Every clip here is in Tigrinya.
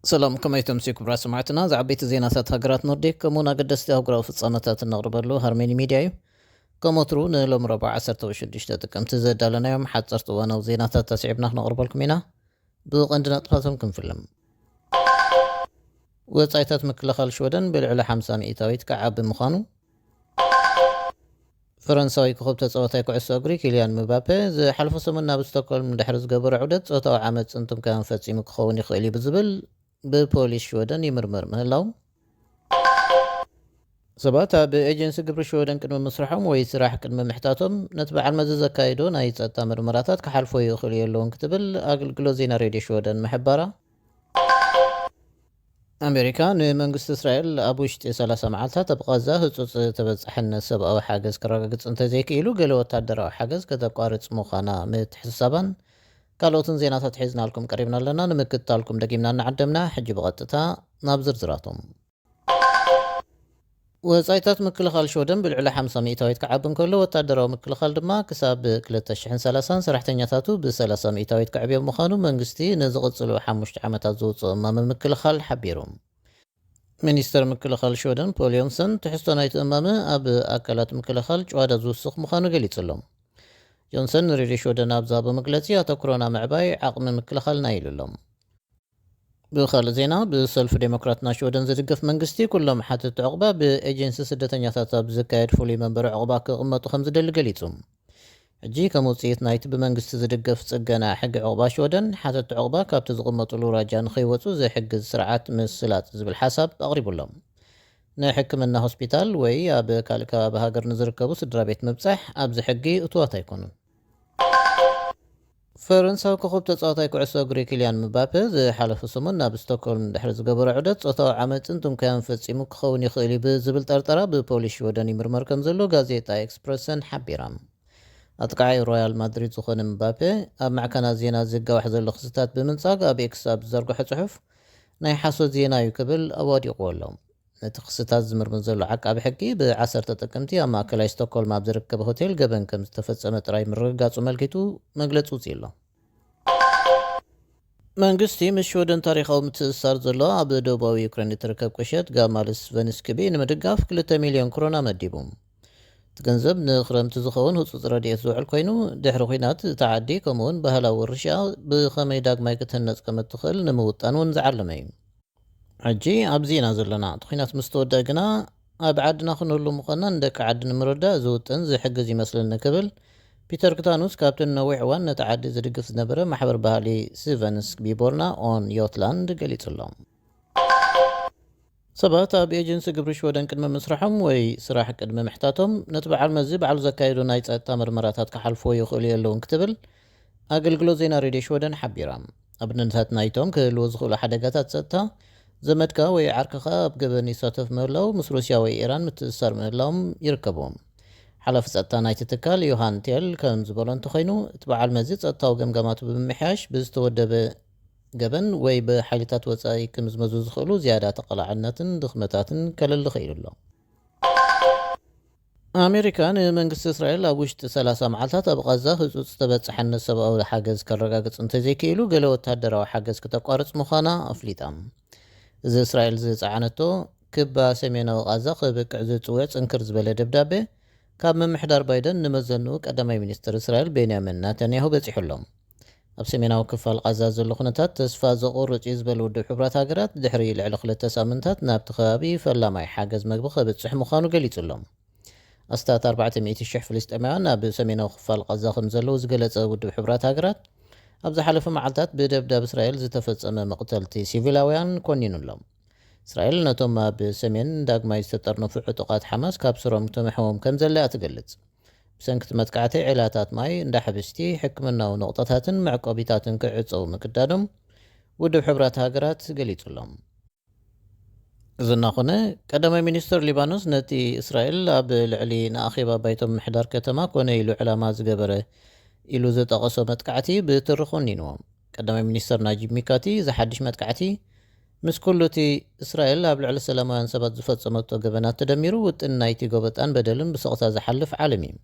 ሰላም ከመይ ተምሲ ክብራ ሰማዕትና ዝዓበይቲ ዜናታት ሃገራት ኖርዲክ ከምኡውን ኣገደስቲ ኣህጉራዊ ፍጻመታት እነቕርበሉ ሃርሜኒ ሚድያ እዩ። ከምወትሩ ንሎም ረቡዕ 16 ጥቅምቲ ዘዳለናዮም ሓፀርቲ እዋናዊ ዜናታት ተስዒብና ክነቕርበልኩም ኢና። ብቐንዲ ነጥብታቶም ክንፍልም ወጻኢታት ምክልኻል ሽወደን ብልዕሊ 50 ሚእታዊት ክዓቢ ምዃኑ፣ ፈረንሳዊ ኮኸብ ተፃዋታይ ኩዕሶ እግሪ ኪልያን ምባፔ ዝሓለፈ ሰሙን ናብ ስቶክሆልም ድሕሪ ዝገበረ ዑደት ፆታዊ ዓመፅ እንትምካን ፈፂሙ ክኸውን ይኽእል እዩ ብዝብል ብፖሊስ ሽወደን ይምርመር ምህላው፣ ሰባት ኣብ ኤጀንሲ ግብሪ ሽወደን ቅድሚ ምስርሖም ወይ ስራሕ ቅድሚ ምሕታቶም ነቲ በዓል መዚ ዘካይዶ ናይ ፀጥታ ምርመራታት ክሓልፎ ይኽእሉ የለውን ክትብል ኣገልግሎት ዜና ሬድዮ ሽወደን ምሕባራ፣ ኣሜሪካ ንመንግስቲ እስራኤል ኣብ ውሽጢ 30 መዓልታት ኣብ ቃዛ ህፁፅ ተበፃሕነት ሰብኣዊ ሓገዝ ክረጋግፅ እንተዘይክኢሉ ገለ ወታደራዊ ሓገዝ ከተቋርፅ ምዃና ምትሕስሳባን ካልኦትን ዜናታት ሒዝናልኩም ቀሪብና ኣለና። ንምክትታልኩም ደጊምና እናዓደምና ሕጂ ብቐጥታ ናብ ዝርዝራቶም። ወጻኢታት ምክልኻል ሽወደን ብልዕሊ 50 ሚእታዊት ክዓቢ እንከሎ ወታደራዊ ምክልኻል ድማ ክሳብ 2030 ሰራሕተኛታቱ ብ30 ሚእታዊት ክዕብዮም ምዃኑ መንግስቲ ንዝቕፅሉ 5 ዓመታት ዘውፅኦ እማሚ ምክልኻል ሓቢሩ። ሚኒስተር ምክልኻል ሽወደን ፖል ዮንሰን ትሕዝቶ ናይቲ እማሚ ኣብ ኣካላት ምክልኻል ጭዋዳ ዝውስኽ ምዃኑ ገሊጹሎም። ጆንሰን ሬድዮ ሽወደን ኣብ ዝሃቦ መግለፂ ኣተኩሮና ምዕባይ ዓቕሚ ምክልኻልና ኢሉሎም። ብኻልእ ዜና ብሰልፊ ዴሞክራትና ሽወደን ዝድገፍ መንግስቲ ኩሎም ሓተቲ ዕቑባ ብኤጀንሲ ስደተኛታት ኣብ ዝካየድ ፍሉይ መንበሪ ዕቑባ ክቕመጡ ከም ዝደሊ ገሊጹ። ሕጂ ከም ውፅኢት ናይቲ ብመንግስቲ ዝድገፍ ጽገና ሕጊ ዕቑባ ሽወደን ሓተቲ ዕቑባ ካብቲ ዝቕመጡሉ ራጃ ንኸይወፁ ዝሕግዝ ስርዓት ምስላጥ ዝብል ሓሳብ ኣቕሪቡሎም። ንሕክምና ሆስፒታል ወይ ኣብ ካልእ ከባቢ ሃገር ንዝርከቡ ስድራ ቤት ምብፃሕ ኣብዚ ሕጊ እትዋት ኣይኮኑን። ፈረንሳዊ ኮኸብ ተፃዋታይ ኩዕሶ እግሪ ኪልያን ምባፔ ዝሓለፈ ሰሙን ናብ ስቶክሆልም ድሕሪ ዝገበረ ዑደት ፆታዊ ዓመፅን ትምካያን ፈፂሙ ክኸውን ይኽእል እዩ ብዝብል ጠርጠራ ብፖሊስ ሽወደን ይምርመር ከም ዘሎ ጋዜጣ ኤክስፕረስን ሓቢራ። ኣጥቃዓይ ሮያል ማድሪድ ዝኾነ ምባፔ ኣብ ማዕከናት ዜና ዝጋዋሕ ዘሎ ክስታት ብምንጻግ ኣብ ኤክስ ኣብ ዝዘርግሖ ጽሑፍ ናይ ሓሶት ዜና እዩ ክብል ኣዋዲቑ ኣሎ። ነቲ ክስታት ዝምርምር ዘሎ ዓቃቢ ሕጊ ብ10 ጥቅምቲ ኣብ ማእከላይ ስቶክሆልም ኣብ ዝርከበ ሆቴል ገበን ከም ዝተፈጸመ ጥራይ ምርግጋፁ መልኪቱ መግለፂ ውፅኢ ኣሎ። መንግስቲ ምስ ሽወደን ታሪኻዊ ምትእስሳር ዘሎ ኣብ ደቡባዊ ዩክሬን እትርከብ ቁሸት ጋማልስ ቨንስክቢ ንምድጋፍ 2 ሚልዮን ክሮና መዲቡ። እቲ ገንዘብ ንክረምቲ ዝኸውን ህፁፅ ረድኤት ዝውዕል ኮይኑ ድሕሪ ኩናት እታ ዓዲ ከምኡውን ባህላዊ ወርሻ ብኸመይ ዳግማይ ክትህነፅ ከም እትኽእል ንምውጣን እውን ዝዓለመ እዩ። ሕጂ ኣብዚ ኢና ዘለና። እቲ ኩናት ምስ ተወድአ ግና ኣብ ዓድና ክንህሉ ምዃንና ንደቂ ዓዲ ንምርዳእ ዝውጥን ዝሕግዝ ይመስለኒ ክብል ፒተር ክታኑስ ካብቲ ነዊሕ እዋን ነቲ ዓዲ ዝድግፍ ዝነበረ ማሕበር ባህሊ ስቨንስክ ቢቦርና ኦን ዮትላንድ ገሊጹሎም። ሰባት ኣብ ኤጀንሲ ግብሪ ሽወደን ቅድሚ ምስራሖም ወይ ስራሕ ቅድሚ ምሕታቶም ነቲ በዓል መዚ በዓሉ ዘካየዱ ናይ ፀጥታ ምርመራታት ክሓልፍዎ ይኽእሉ የለውን ክትብል ኣገልግሎት ዜና ሬድዮ ሽወደን ሓቢራ። ኣብነታት ናይቶም ክህልዎ ዝኽእሉ ሓደጋታት ፀጥታ ዘመድካ ወይ ዓርክኻ ኣብ ገበን ይሳተፍ ምህላው ምስ ሩስያ ወይ ኢራን ምትእስሳር ምህላዎም ይርከብዎም። ሓላፊ ፀጥታ ናይቲ ትካል ዮሃን ቴል ከም ዝበሎ እንተኮይኑ እቲ በዓል መዚ ፀጥታዊ ገምጋማቱ ብምምሕያሽ ብዝተወደበ ገበን ወይ ብሓይልታት ወፃኢ ክምዝመዙ ዝኽእሉ ዝያዳ ተቐላዕነትን ድኽመታትን ከለሊ ኽኢሉ ኣሎ። ኣሜሪካ ንመንግስቲ እስራኤል ኣብ ውሽጢ 30 መዓልታት ኣብ ቃዛ ህፁፅ ዝተበፅሐነት ሰብኣዊ ሓገዝ ከረጋግፅ እንተዘይክኢሉ ገለ ወታደራዊ ሓገዝ ክተቋርፅ ምዃና ኣፍሊጣ። እዚ እስራኤል ዝፀዓነቶ ክባ ሰሜናዊ ቃዛ ክብቅዕ ዝፅውዕ ፅንክር ዝበለ ደብዳቤ ካብ ምምሕዳር ባይደን ንመዘኑ ቀዳማይ ሚኒስትር እስራኤል ቤንያሚን ናታንያሁ በፂሑሎም። ኣብ ሰሜናዊ ክፋል ቃዛ ዘሎ ኩነታት ተስፋ ዘቑርጭ ዝበለ ውድብ ሕቡራት ሃገራት ድሕሪ ልዕሊ 2 ሳምንታት ናብቲ ከባቢ ፈላማይ ሓገዝ መግቢ ከብፅሕ ምዃኑ ገሊጹሎም። ኣስታት 400,000 ፍልስጤማውያን ኣብ ሰሜናዊ ክፋል ቃዛ ከም ዘለዉ ዝገለጸ ውድብ ሕቡራት ሃገራት ኣብ ዝሓለፈ መዓልታት ብደብዳብ እስራኤል ዝተፈጸመ መቕተልቲ ሲቪላውያን ኮኒኑሎም። እስራኤል ነቶም ኣብ ሰሜን ዳግማይ ዝተጠርነፉ ዕጡቓት ሓማስ ካብ ስሮም ተመሕሞም ከም ዘለያ ትገልጽ። ብሰንኪቲ መጥቃዕቲ ዒላታት ማይ እንዳሕብስቲ ሕክምናዊ ነቑጣታትን መዕቆቢታትን ክዕፀው ምቅዳዶም ውድብ ሕቡራት ሃገራት ገሊጹሎም። እዚ እናኾነ ቀዳማይ ሚኒስትር ሊባኖስ ነቲ እስራኤል ኣብ ልዕሊ ንኣኼባ ባይቶም ምሕዳር ከተማ ኮነ ኢሉ ዕላማ ዝገበረ ኢሉ ዘጠቐሶ መጥቃዕቲ ብትሪ ኮኒንዎም። ቀዳማይ ሚኒስትር ናጂብ ሚካቲ ዝሓድሽ መጥቃዕቲ ምስ ኩሉ እቲ እስራኤል ኣብ ልዕሊ ሰላማውያን ሰባት ዝፈጸመቶ ገበናት ተደሚሩ ውጥን ናይቲ ጎበጣን በደልን ብስቕታ ዝሓልፍ ዓለም እዩ።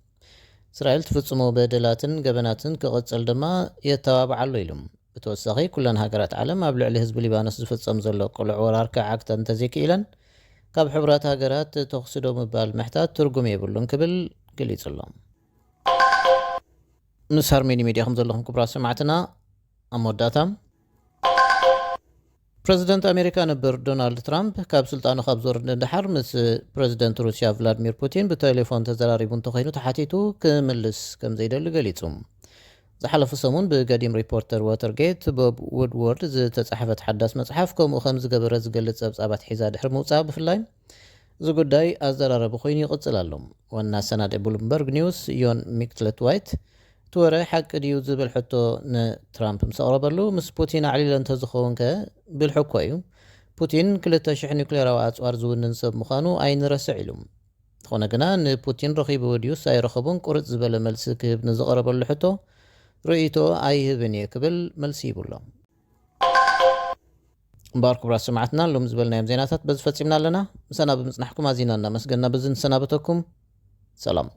እስራኤል ትፍጽሞ በደላትን ገበናትን ክቕጽል ድማ የተባብዓሉ ኢሉ ብተወሳኺ ኩለን ሃገራት ዓለም ኣብ ልዕሊ ህዝቢ ሊባኖስ ዝፍጸም ዘሎ ቅልዕ ወራር ክዓግታ እንተዘይክኢለን ካብ ሕብራት ሃገራት ተኽስዶ ምባል ምሕታት ትርጉም የብሉን ክብል ገሊጹ ኣሎ። ምስ ሃርሜኒ ሚድያ ከም ዘለኹም ክቡራት ሰማዕትና ኣብ መወዳእታ ፕረዚደንት ኣሜሪካ ነበር ዶናልድ ትራምፕ ካብ ስልጣኑ ካብ ዝወርድ እንድሓር ምስ ፕረዚደንት ሩስያ ቭላድሚር ፑቲን ብቴሌፎን ተዘራሪቡ እንተኮይኑ ተሓቲቱ ክምልስ ከም ዘይደሊ ገሊጹ። ዝሓለፈ ሰሙን ብገዲም ሪፖርተር ዋተርጌት ቦብ ውድወርድ ዝተጻሕፈት ሓዳስ መጽሓፍ ከምኡ ከም ዝገበረ ዝገልጽ ጸብጻባት ሒዛ ድሕሪ ምውጻእ ብፍላይ እዚ ጉዳይ ኣዘራረቢ ኮይኑ ይቕጽል ኣሎ። ዋና ሰናድ ብሉምበርግ ኒውስ ዮን ሚክትለት ዋይት እቲ ወረ ሓቂ ድዩ ዝብል ሕቶ ንትራምፕ ምስ ኣቕረበሉ ምስ ፑቲን ኣዕሊለ እንተዝኸውን ከ ብልሑ እኳ እዩ ፑቲን 2,000 ኒውክሌራዊ ኣጽዋር ዝውንን ሰብ ምዃኑ ኣይንረስዕ ኢሉ። ዝኾነ ግና ንፑቲን ረኺቡ ድዩስ ኣይረኸቡን ቁርጽ ዝበለ መልሲ ክህብ ንዝቐረበሉ ሕቶ ርእይቶ ኣይህብን እየ ክብል መልሲ ይብሎ። እምበር ክቡራት ሰማዕትና ሎም ዝበልናዮም ዜናታት በዚ ፈጺምና ኣለና። ምሳና ብምጽናሕኩም ኣዚና እናመስገንና ብዚ ንሰናበተኩም ሰላም።